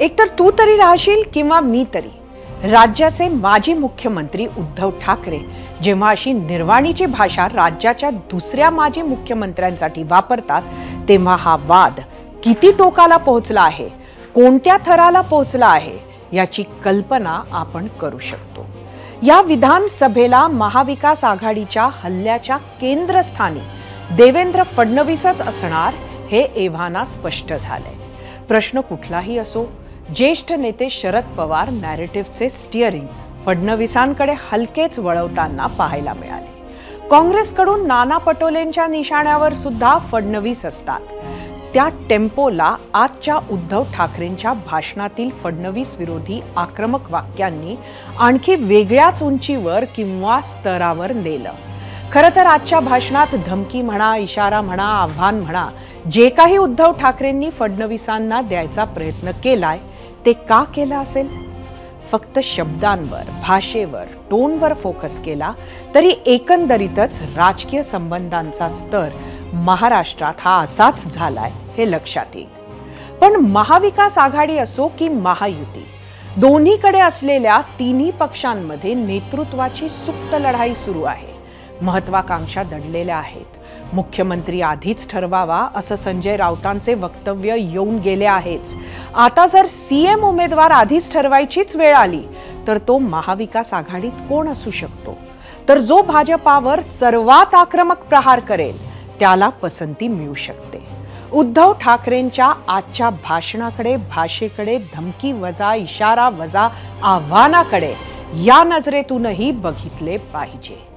एकतर तू तरी राहशील किंवा मी तरी। राज्याचे माजी मुख्यमंत्री उद्धव ठाकरे जेव्हा अशी निर्वाणीची भाषा राज्याच्या दुसऱ्या माजी मुख्यमंत्र्यांसाठी वापरतात तेव्हा हा वाद किती टोकाला पोहोचला आहे, कोणत्या थराला पोहोचला आहे याची कल्पना आपण करू शकतो। या विधानसभेला महाविकास आघाडीच्या हल्ल्याच्या केंद्रस्थानी देवेंद्र फडणवीसच असणार हे एव्हाना स्पष्ट झालंय। प्रश्न कुठलाही असो, ज्येष्ठ नेते शरद पवार नॅरेटिव्हचे स्टिअरिंग फडणवीसांकडे हलकेच वळवताना पाहायला मिळाले। काँग्रेसकडून नाना पटोलेंच्या निशाण्यावर सुद्धा फडणवीस असतात। त्या टेम्पोला आजच्या उद्धव ठाकरेंच्या भाषणातील फडणवीस विरोधी आक्रमक वाक्यांनी आणखी वेगळ्याच उंचीवर किंवा स्तरावर नेलं। खरं तर आजच्या भाषणात धमकी म्हणा, इशारा म्हणा, आव्हान म्हणा, जे काही उद्धव ठाकरेंनी फडणवीसांना द्यायचा प्रयत्न केलाय ते का केलं असेल? फक्त शब्दांवर, भाषेवर, टोनवर फोकस केला तरी एकंदरीतच राजकीय संबंधांचा स्तर महाराष्ट्रात हा असाच झालाय हे लक्षात येईल। पण महाविकास आघाडी असो की महायुती, दोन्हीकडे असलेल्या तिन्ही पक्षांमध्ये नेतृत्वाची सुप्त लढाई सुरू आहे। महत्वाकांक्षा दडलेल्या आहेत। मुख्यमंत्री आधीच ठरवावा असं संजय राऊतांचे वक्तव्य येऊन गेले आहेच। आता जर सीएम उमेदवार आधीच ठरवायचीच वेळ आली तर तो महाविकास आघाडीत कोण असू शकतो? तर जो भाजपावर सर्वात आक्रमक प्रहार करेल त्याला पसंती मिळू शकते। उद्धव ठाकरेंच्या आजच्या भाषणाकडे, भाषेकडे, धमकी वजा, इशारा वजा, आव्हानाकडे या नजरेतूनही बघितले पाहिजे।